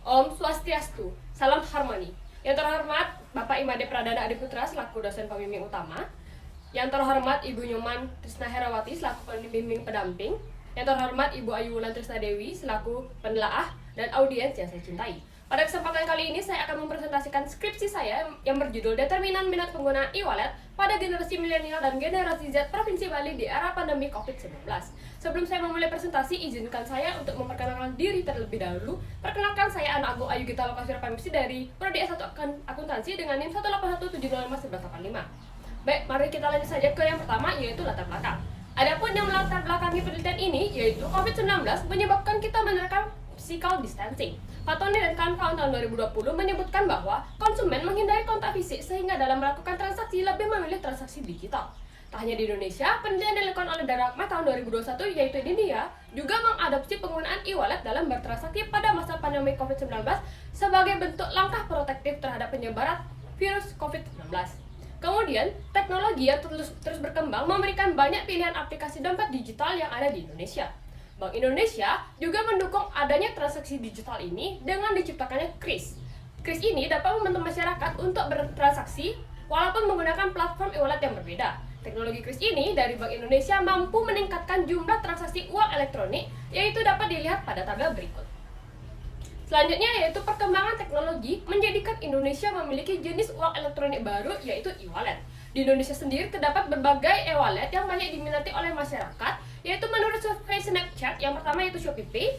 Om Swastiastu, salam harmoni. Yang terhormat Bapak Imade Pradana Adiputra selaku dosen pembimbing utama. Yang terhormat Ibu Nyoman Trisna Herawati selaku pembimbing pendamping. Yang terhormat Ibu Ayu Wulan Trisna Dewi selaku penelaah dan audiens yang saya cintai. Pada kesempatan kali ini saya akan mempresentasikan skripsi saya yang berjudul Determinan Minat Pengguna e-wallet pada generasi milenial dan generasi Z Provinsi Bali di era pandemi COVID-19. Sebelum saya memulai presentasi, izinkan saya untuk memperkenalkan diri terlebih dahulu. Perkenalkan, saya Ana Agung Ayu Gita Lokaswira Pemisi dari Prodi S1 Akuntansi dengan NIM 181705185. Baik, mari kita lanjut saja ke yang pertama, yaitu latar belakang. Adapun yang melatar belakangi penelitian ini, yaitu COVID-19 menyebabkan kita menerapkan physical distancing. Fatoni dan kawan-kawan tahun 2020 menyebutkan bahwa konsumen menghindari kontak fisik sehingga dalam melakukan transaksi lebih memilih transaksi digital. Tak hanya di Indonesia, penelitian yang dilakukan oleh Darakma tahun 2021 yaitu di India juga mengadopsi penggunaan e-wallet dalam bertransaksi pada masa pandemi COVID-19 sebagai bentuk langkah protektif terhadap penyebaran virus COVID-19. Kemudian, teknologi yang terus berkembang memberikan banyak pilihan aplikasi dompet digital yang ada di Indonesia. Bank Indonesia juga mendukung adanya transaksi digital ini dengan diciptakannya KRIS. KRIS ini dapat membantu masyarakat untuk bertransaksi walaupun menggunakan platform e-wallet yang berbeda. Teknologi KRIS ini dari Bank Indonesia mampu meningkatkan jumlah transaksi uang elektronik, yaitu dapat dilihat pada tabel berikut. Selanjutnya yaitu perkembangan teknologi menjadikan Indonesia memiliki jenis uang elektronik baru, yaitu e-wallet. Di Indonesia sendiri terdapat berbagai e-wallet yang banyak diminati oleh masyarakat, yaitu menurut survei Snapchat yang pertama yaitu ShopeePay,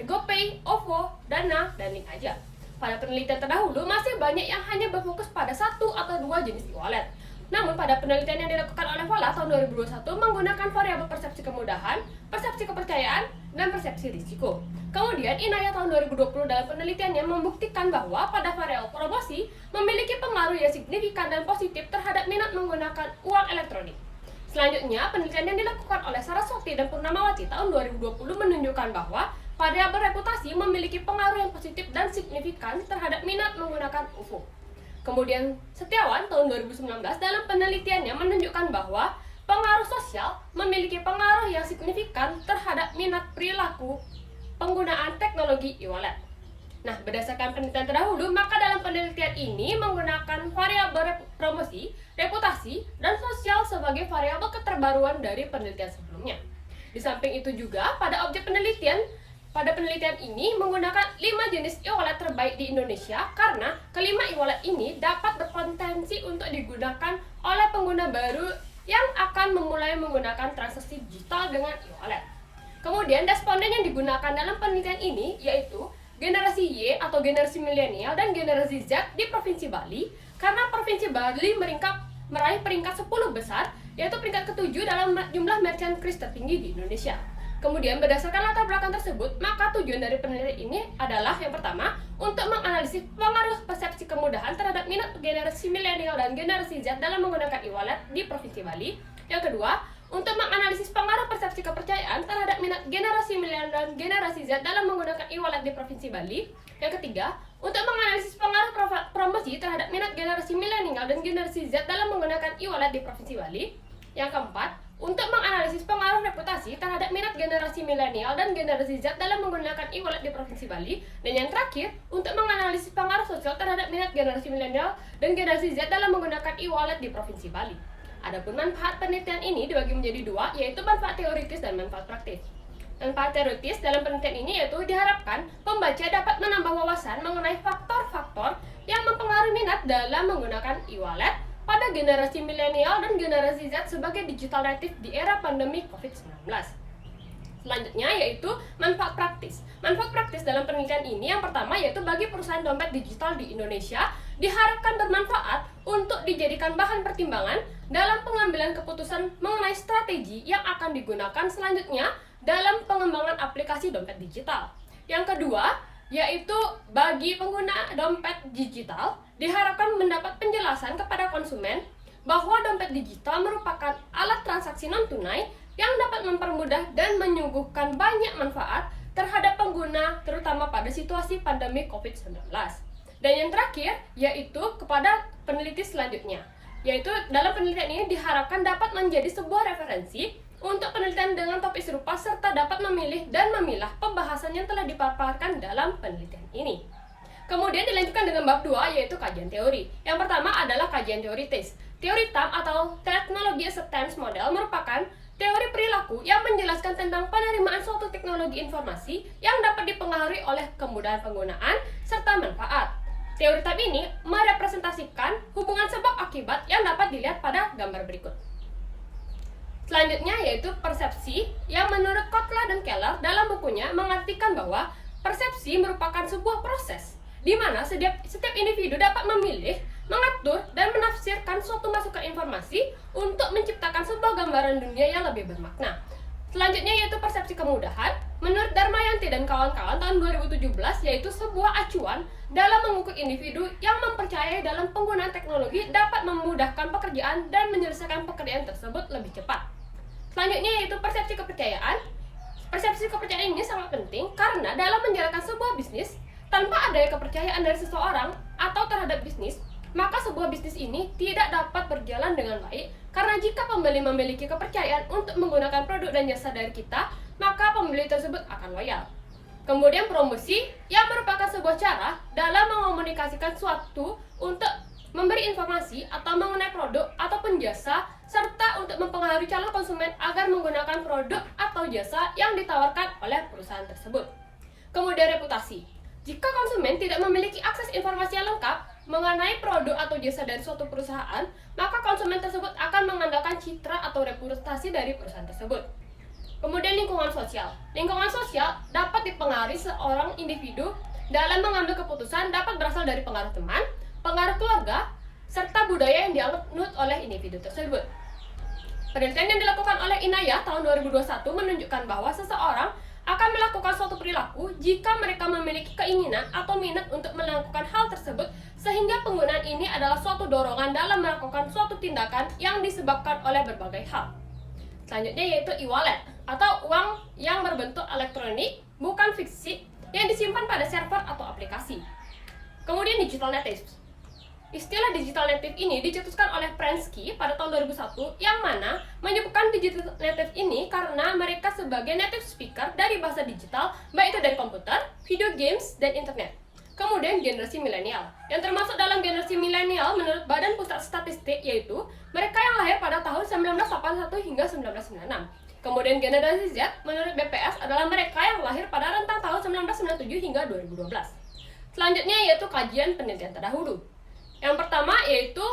GoPay, OVO, Dana, dan Link Aja. Pada penelitian terdahulu masih banyak yang hanya berfokus pada satu atau dua jenis e-wallet. Namun pada penelitian yang dilakukan oleh Vala tahun 2021 menggunakan variabel persepsi kemudahan, persepsi kepercayaan, dan persepsi risiko. Kemudian Inaya tahun 2020 dalam penelitiannya membuktikan bahwa pada variabel promosi memiliki pengaruh yang signifikan dan positif terhadap minat menggunakan uang elektronik. Selanjutnya, penelitian yang dilakukan oleh Saraswati dan Purnamawati tahun 2020 menunjukkan bahwa variabel reputasi memiliki pengaruh yang positif dan signifikan terhadap minat menggunakan UFO. Kemudian Setiawan tahun 2019 dalam penelitiannya menunjukkan bahwa pengaruh sosial memiliki pengaruh yang signifikan terhadap minat perilaku penggunaan teknologi e-wallet. Nah, berdasarkan penelitian terdahulu, maka dalam penelitian ini menggunakan variabel promosi, reputasi, dan sosial sebagai variabel keterbaruan dari penelitian sebelumnya. Di samping itu juga, pada objek penelitian, pada penelitian ini menggunakan 5 jenis e-wallet terbaik di Indonesia karena kelima e-wallet ini dapat berpotensi untuk digunakan oleh pengguna baru yang akan memulai menggunakan transaksi digital dengan e-wallet. Kemudian responden yang digunakan dalam penelitian ini yaitu generasi Y atau generasi milenial dan generasi Z di Provinsi Bali karena Provinsi Bali meraih peringkat 10 besar yaitu peringkat ke-7 dalam jumlah merchant KRIS tertinggi di Indonesia. Kemudian berdasarkan latar belakang tersebut, maka tujuan dari penelitian ini adalah yang pertama, untuk menganalisis pengaruh persepsi kemudahan terhadap minat generasi milenial dan generasi Z dalam menggunakan e-wallet di Provinsi Bali. Yang kedua, untuk menganalisis pengaruh persepsi kepercayaan terhadap minat generasi milenial dan generasi Z dalam menggunakan e-wallet di Provinsi Bali. Yang ketiga, untuk menganalisis pengaruh promosi terhadap minat generasi milenial dan generasi Z dalam menggunakan e-wallet di Provinsi Bali. Yang keempat, untuk menganalisis pengaruh reputasi terhadap minat generasi milenial dan generasi Z dalam menggunakan e-wallet di Provinsi Bali. Dan yang terakhir, untuk menganalisis pengaruh sosial terhadap minat generasi milenial dan generasi Z dalam menggunakan e-wallet di Provinsi Bali. Adapun manfaat penelitian ini dibagi menjadi dua, yaitu manfaat teoritis dan manfaat praktis. Manfaat teoritis dalam penelitian ini yaitu diharapkan pembaca dapat menambah wawasan mengenai faktor-faktor yang mempengaruhi minat dalam menggunakan e-wallet pada generasi milenial dan generasi Z sebagai digital native di era pandemi COVID-19. Selanjutnya yaitu manfaat praktis. Manfaat praktis dalam penelitian ini yang pertama yaitu bagi perusahaan dompet digital di Indonesia diharapkan bermanfaat untuk dijadikan bahan pertimbangan dalam pengambilan keputusan mengenai strategi yang akan digunakan selanjutnya dalam pengembangan aplikasi dompet digital. Yang kedua yaitu bagi pengguna dompet digital diharapkan mendapat penjelasan kepada konsumen bahwa dompet digital merupakan alat transaksi non-tunai yang dapat mempermudah dan menyuguhkan banyak manfaat terhadap pengguna terutama pada situasi pandemi COVID-19. Dan yang terakhir yaitu kepada peneliti selanjutnya, yaitu dalam penelitian ini diharapkan dapat menjadi sebuah referensi untuk penelitian dengan topik serupa serta dapat memilih dan memilah pembahasan yang telah dipaparkan dalam penelitian ini. Kemudian dilanjutkan dengan bab 2 yaitu kajian teori. Yang pertama adalah kajian teoritis. Teori TAM atau Technology Acceptance Model merupakan teori perilaku yang menjelaskan tentang penerimaan suatu teknologi informasi yang dapat dipengaruhi oleh kemudahan penggunaan serta manfaat. Teori TAM ini merepresentasikan hubungan sebab akibat yang dapat dilihat pada gambar berikut. Selanjutnya yaitu persepsi yang menurut Kotler dan Keller dalam bukunya mengartikan bahwa persepsi merupakan sebuah proses di mana setiap individu dapat memilih, mengatur, dan menafsirkan suatu masukan informasi untuk menciptakan sebuah gambaran dunia yang lebih bermakna. Selanjutnya yaitu persepsi kemudahan. Menurut Dharmayanti dan kawan-kawan tahun 2017 yaitu sebuah acuan dalam mengukur individu yang mempercayai dalam penggunaan teknologi dapat memudahkan pekerjaan dan menyelesaikan pekerjaan tersebut lebih cepat. Selanjutnya yaitu persepsi kepercayaan. Persepsi kepercayaan ini sangat penting karena dalam menjalankan sebuah bisnis, tanpa adanya kepercayaan dari seseorang atau terhadap bisnis, maka sebuah bisnis ini tidak dapat berjalan dengan baik karena jika pembeli memiliki kepercayaan untuk menggunakan produk dan jasa dari kita, maka pembeli tersebut akan loyal. Kemudian promosi yang merupakan sebuah cara dalam mengomunikasikan suatu untuk memberi informasi atau mengenai produk ataupun jasa serta untuk mempengaruhi calon konsumen agar menggunakan produk atau jasa yang ditawarkan oleh perusahaan tersebut. Kemudian reputasi. Jika konsumen tidak memiliki akses informasi yang lengkap mengenai produk atau jasa dari suatu perusahaan, maka konsumen tersebut akan mengandalkan citra atau reputasi dari perusahaan tersebut. Kemudian lingkungan sosial. Lingkungan sosial dapat dipengaruhi seorang individu dalam mengambil keputusan dapat berasal dari pengaruh teman, pengaruh keluarga, serta budaya yang dianut oleh individu tersebut. Penelitian yang dilakukan oleh Inayah tahun 2021 menunjukkan bahwa seseorang akan melakukan suatu perilaku jika mereka memiliki keinginan atau minat untuk melakukan hal tersebut, sehingga penggunaan ini adalah suatu dorongan dalam melakukan suatu tindakan yang disebabkan oleh berbagai hal. Selanjutnya yaitu e-wallet atau uang yang berbentuk elektronik bukan fisik yang disimpan pada server atau aplikasi. Kemudian digital natives. Istilah digital native ini dicetuskan oleh Prensky pada tahun 2001 yang mana menyebutkan digital native ini karena mereka sebagai native speaker dari bahasa digital baik itu dari komputer, video games, dan internet. Kemudian generasi milenial yang termasuk dalam generasi milenial menurut Badan Pusat Statistik yaitu mereka yang lahir pada tahun 1981 hingga 1996. Kemudian generasi Z menurut BPS adalah mereka yang lahir pada rentang tahun 1997 hingga 2012. Selanjutnya yaitu kajian penelitian terdahulu. Yang pertama yaitu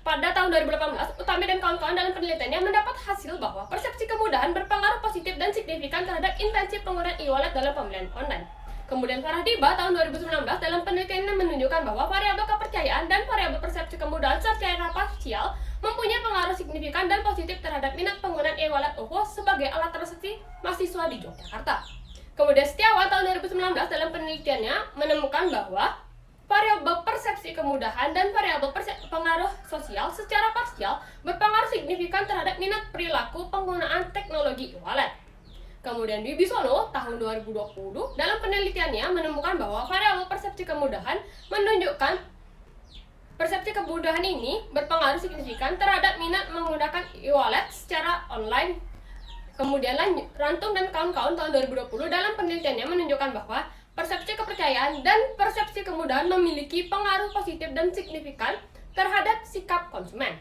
pada tahun 2018, Utami dan kawan-kawan dalam penelitiannya mendapat hasil bahwa persepsi kemudahan berpengaruh positif dan signifikan terhadap intensi penggunaan e-wallet dalam pembelian online. Kemudian Farah Diba tahun 2019 dalam penelitiannya menunjukkan bahwa variabel kepercayaan dan variabel persepsi kemudahan secara parsial mempunyai pengaruh signifikan dan positif terhadap minat penggunaan e-wallet OVO sebagai alat transaksi mahasiswa di Yogyakarta. Kemudian Setiawan tahun 2019 dalam penelitiannya menemukan bahwa variabel persepsi kemudahan dan variabel pengaruh sosial secara parsial berpengaruh signifikan terhadap minat perilaku penggunaan teknologi e-wallet. Kemudian Wibisono tahun 2020 dalam penelitiannya menemukan bahwa variabel persepsi kemudahan menunjukkan persepsi kemudahan ini berpengaruh signifikan terhadap minat menggunakan e-wallet secara online. Kemudian Rantung dan kawan-kawan tahun 2020 dalam penelitiannya menunjukkan bahwa persepsi kepercayaan dan persepsi kemudahan memiliki pengaruh positif dan signifikan terhadap sikap konsumen.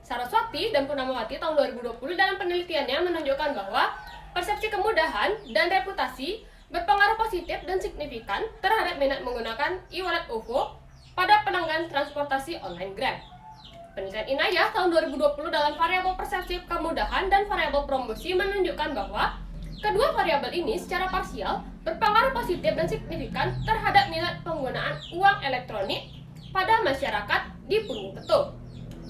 Saraswati dan Purnamawati tahun 2020 dalam penelitiannya menunjukkan bahwa persepsi kemudahan dan reputasi berpengaruh positif dan signifikan terhadap minat menggunakan e-wallet OVO pada pelanggan transportasi online Grab. Penelitian Inayah tahun 2020 dalam variabel persepsi kemudahan dan variabel promosi menunjukkan bahwa kedua variabel ini secara parsial berpengaruh positif dan signifikan terhadap minat penggunaan uang elektronik pada masyarakat di Purwokerto.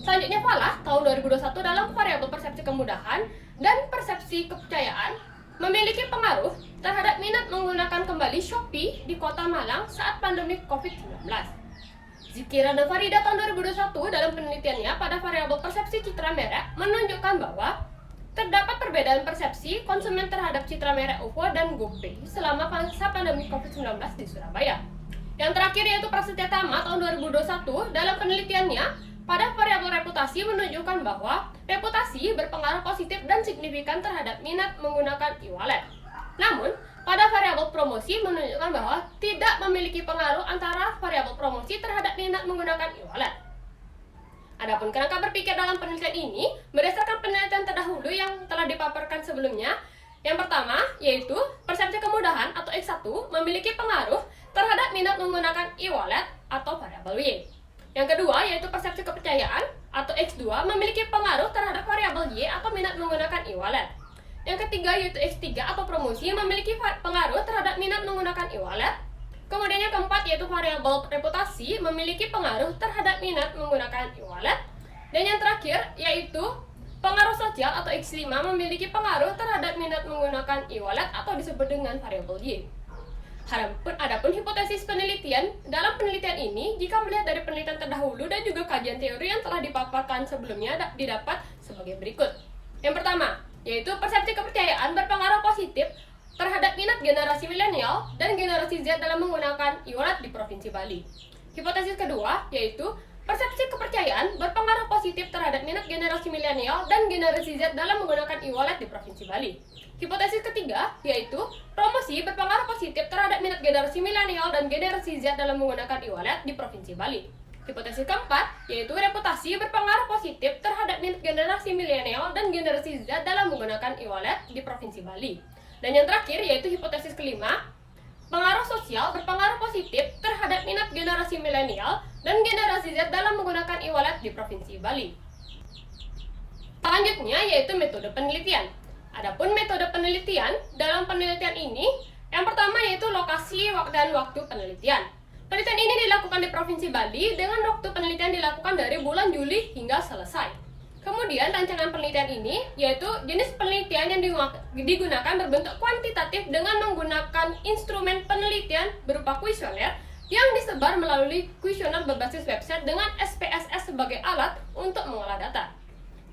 Selanjutnya Falah tahun 2021 dalam variabel persepsi kemudahan dan persepsi kepercayaan memiliki pengaruh terhadap minat menggunakan kembali Shopee di Kota Malang saat pandemi COVID-19. Zikira dan Farida tahun 2021 dalam penelitiannya pada variabel persepsi citra merek menunjukkan bahwa terdapat perbedaan persepsi konsumen terhadap citra merek OVO dan GoPay selama masa pandemi COVID-19 di Surabaya. Yang terakhir yaitu Prasetya Tama tahun 2021 dalam penelitiannya pada variabel reputasi menunjukkan bahwa reputasi berpengaruh positif dan signifikan terhadap minat menggunakan e-wallet. Namun, pada variabel promosi menunjukkan bahwa tidak memiliki pengaruh antara variabel promosi terhadap minat menggunakan e-wallet. Adapun kerangka berpikir dalam penelitian ini berdasarkan penelitian terdahulu yang telah dipaparkan sebelumnya. Yang pertama, yaitu persepsi kemudahan atau X1 memiliki pengaruh terhadap minat menggunakan e-wallet atau variabel Y. Yang kedua, yaitu persepsi kepercayaan atau X2 memiliki pengaruh terhadap variabel Y atau minat menggunakan e-wallet. Yang ketiga, yaitu X3 atau promosi memiliki pengaruh terhadap minat menggunakan e-wallet. Kemudian yang keempat, yaitu variabel reputasi memiliki pengaruh terhadap minat menggunakan e-wallet. Dan yang terakhir, yaitu pengaruh sosial atau X5 memiliki pengaruh terhadap minat menggunakan e-wallet atau disebut dengan variabel Y. Adapun hipotesis penelitian, dalam penelitian ini, jika melihat dari penelitian terdahulu dan juga kajian teori yang telah dipaparkan sebelumnya, didapat sebagai berikut. Yang pertama, yaitu persepsi kepercayaan berpengaruh positif terhadap minat generasi milenial dan generasi Z dalam menggunakan e-wallet di Provinsi Bali. Hipotesis kedua, yaitu persepsi kepercayaan berpengaruh positif terhadap minat generasi milenial dan generasi Z dalam menggunakan e-wallet di Provinsi Bali. Hipotesis ketiga, yaitu promosi berpengaruh positif terhadap minat generasi milenial dan generasi Z dalam menggunakan e-wallet di Provinsi Bali. Hipotesis keempat, yaitu reputasi berpengaruh positif terhadap minat generasi milenial dan generasi Z dalam menggunakan e-wallet di Provinsi Bali. Dan yang terakhir, yaitu hipotesis kelima, pengaruh sosial berpengaruh positif terhadap minat generasi milenial dan generasi Z dalam menggunakan e-wallet di Provinsi Bali. Selanjutnya, yaitu metode penelitian. Adapun metode penelitian, dalam penelitian ini, yang pertama yaitu lokasi dan waktu penelitian. Penelitian ini dilakukan di Provinsi Bali dengan waktu penelitian dilakukan dari bulan Juli hingga selesai. Kemudian rancangan penelitian ini yaitu jenis penelitian yang digunakan berbentuk kuantitatif dengan menggunakan instrumen penelitian berupa kuesioner yang disebar melalui kuesioner berbasis website dengan SPSS sebagai alat untuk mengolah data.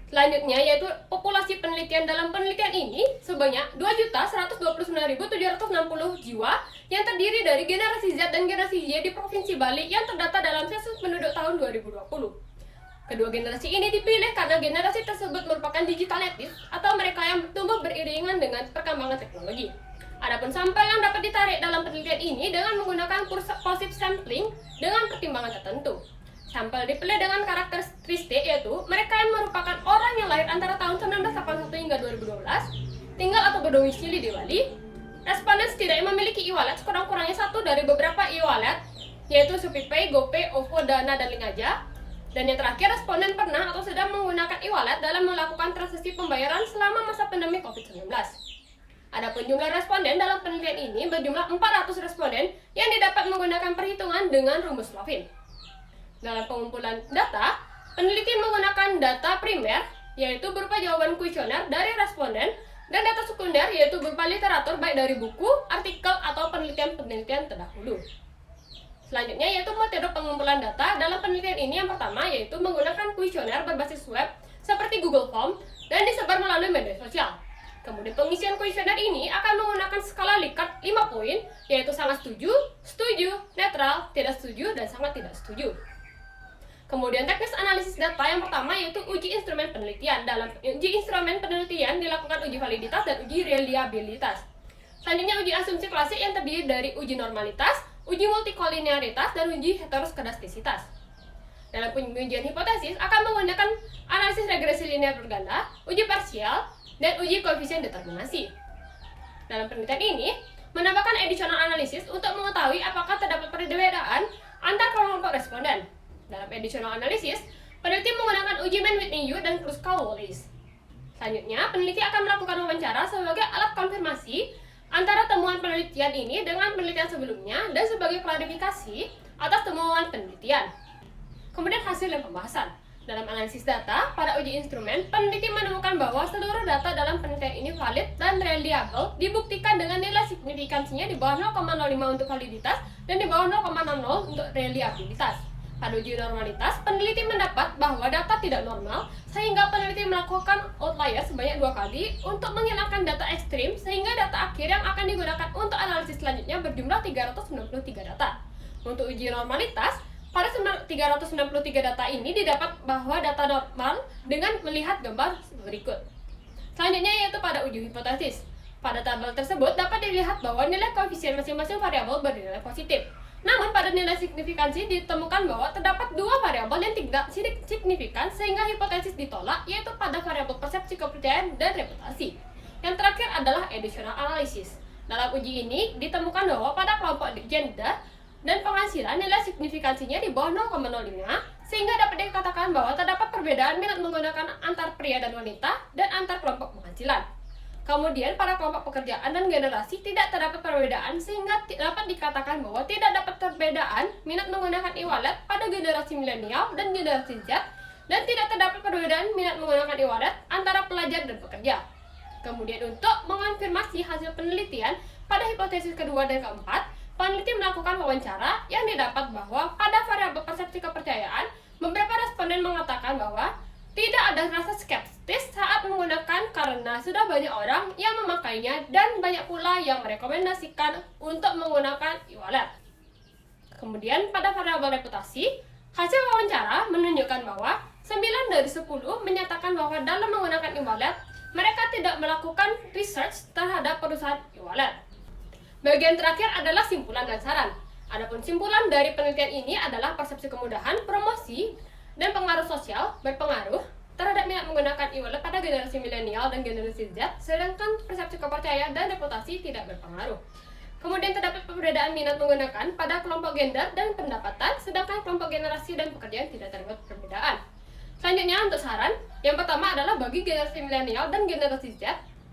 Selanjutnya yaitu populasi penelitian. Dalam penelitian ini sebanyak 2.129.760 jiwa yang terdiri dari generasi Z dan generasi Y di Provinsi Bali yang terdata dalam sensus penduduk tahun 2020. Kedua generasi ini dipilih karena generasi tersebut merupakan digital native atau mereka yang tumbuh beriringan dengan perkembangan teknologi. Adapun sampel yang dapat ditarik dalam penelitian ini dengan menggunakan pulsive sampling dengan pertimbangan tertentu. Sampel dipilih dengan karakteristik yaitu mereka yang merupakan orang yang lahir antara tahun 1981 hingga 2012, tinggal atau berdomisili di Bali. Responden setidaknya memiliki e-wallet sekurang-kurangnya satu dari beberapa e-wallet yaitu ShopeePay, GoPay, OVO, Dana, dan Linkaja. Dan yang terakhir, responden pernah atau sedang menggunakan e-wallet dalam melakukan transaksi pembayaran selama masa pandemi COVID-19. Adapun jumlah responden dalam penelitian ini berjumlah 400 responden yang didapat menggunakan perhitungan dengan rumus Lovin. Dalam pengumpulan data, peneliti menggunakan data primer, yaitu berupa jawaban kuesioner dari responden, dan data sekunder, yaitu berupa literatur baik dari buku, artikel, atau penelitian-penelitian terdahulu. Selanjutnya yaitu metode pengumpulan data. Dalam penelitian ini yang pertama yaitu menggunakan kuesioner berbasis web seperti Google Form dan disebar melalui media sosial. Kemudian pengisian kuesioner ini akan menggunakan skala Likert 5 poin yaitu sangat setuju, setuju, netral, tidak setuju, dan sangat tidak setuju. Kemudian teknis analisis data yang pertama yaitu uji instrumen penelitian. Dalam uji instrumen penelitian dilakukan uji validitas dan uji reliabilitas. Selanjutnya uji asumsi klasik yang terdiri dari uji normalitas, uji multikolinearitas, dan uji heteroskedastisitas. Dalam pengujian hipotesis akan menggunakan analisis regresi linear berganda, uji parsial, dan uji koefisien determinasi. Dalam penelitian ini, menambahkan additional analysis untuk mengetahui apakah terdapat perbedaan antar kelompok responden. Dalam additional analysis, peneliti menggunakan uji Mann-Whitney-U dan Kruskal-Wallis. Selanjutnya, peneliti akan melakukan wawancara sebagai alat konfirmasi antara temuan penelitian ini dengan penelitian sebelumnya dan sebagai klarifikasi atas temuan penelitian. Kemudian hasil dan pembahasan. Dalam analisis data, pada uji instrumen, peneliti menemukan bahwa seluruh data dalam penelitian ini valid dan reliable, dibuktikan dengan nilai signifikansinya di bawah 0,05 untuk validitas dan di bawah 0,60 untuk reliabilitas. Pada uji normalitas, peneliti mendapat bahwa data tidak normal, sehingga peneliti melakukan outlier sebanyak 2 kali untuk menghilangkan data ekstrim, sehingga data akhir yang akan digunakan untuk analisis selanjutnya berjumlah 393 data. Untuk uji normalitas, Pada 393 data ini didapat bahwa data normal dengan melihat gambar berikut. Selanjutnya yaitu pada uji hipotesis. Pada tabel tersebut dapat dilihat bahwa nilai koefisien masing-masing variabel bernilai positif. Namun pada nilai signifikansi ditemukan bahwa terdapat dua variabel yang tidak signifikan sehingga hipotesis ditolak, yaitu pada variabel persepsi kepercayaan dan reputasi. Yang terakhir adalah additional analysis. Dalam uji ini ditemukan bahwa pada kelompok gender dan penghasilan nilai signifikansinya di bawah 0,05 sehingga dapat dikatakan bahwa terdapat perbedaan minat menggunakan antar pria dan wanita dan antar kelompok penghasilan. Kemudian pada kelompok pekerjaan dan generasi tidak terdapat perbedaan sehingga dapat dikatakan bahwa tidak dapat perbedaan minat menggunakan e-wallet pada generasi milenial dan generasi Z dan tidak terdapat perbedaan minat menggunakan e-wallet antara pelajar dan pekerja. Kemudian untuk mengonfirmasi hasil penelitian pada hipotesis kedua dan keempat, peneliti melakukan wawancara yang didapat bahwa pada variabel persepsi kepercayaan, beberapa responden mengatakan bahwa tidak ada rasa skeptis saat menggunakan karena sudah banyak orang yang memakainya dan banyak pula yang merekomendasikan untuk menggunakan e-wallet. Kemudian pada variabel reputasi, hasil wawancara menunjukkan bahwa 9 dari 10 menyatakan bahwa dalam menggunakan e-wallet, mereka tidak melakukan research terhadap perusahaan e-wallet. Bagian terakhir adalah simpulan dan saran. Adapun simpulan dari penelitian ini adalah persepsi kemudahan, promosi, dan pengaruh sosial berpengaruh terhadap minat menggunakan e-wallet pada generasi milenial dan generasi Z, sedangkan persepsi kepercayaan dan reputasi tidak berpengaruh. Kemudian terdapat perbedaan minat menggunakan pada kelompok gender dan pendapatan, sedangkan kelompok generasi dan pekerjaan tidak terdapat perbedaan. Selanjutnya untuk saran, yang pertama adalah bagi generasi milenial dan generasi Z,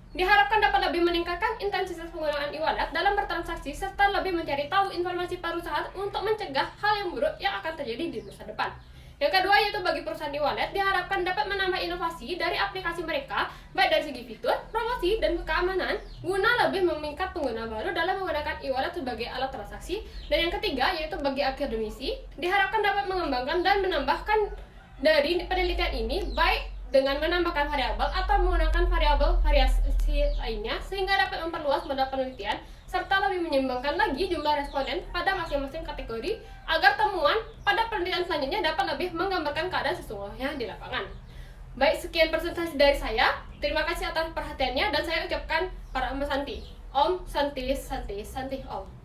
diharapkan dapat lebih meningkatkan intensitas penggunaan e-wallet dalam bertransaksi serta lebih mencari tahu informasi perusahaan untuk mencegah hal yang buruk yang akan terjadi di masa depan. Yang kedua yaitu bagi perusahaan e-wallet diharapkan dapat menambah inovasi dari aplikasi mereka baik dari segi fitur, promosi, dan keamanan guna lebih memikat pengguna baru dalam menggunakan e-wallet sebagai alat transaksi. Dan yang ketiga yaitu bagi akademisi diharapkan dapat mengembangkan dan menambahkan dari penelitian ini baik dengan menambahkan variabel atau menggunakan variabel variasi lainnya sehingga dapat memperluas modal penelitian serta lebih menyeimbangkan lagi jumlah responden pada masing-masing kategori agar temuan pada penelitian selanjutnya dapat lebih menggambarkan keadaan sesungguhnya di lapangan. Baik, sekian presentasi dari saya. Terima kasih atas perhatiannya dan saya ucapkan para Santi. Om Santi Santi Santi Om.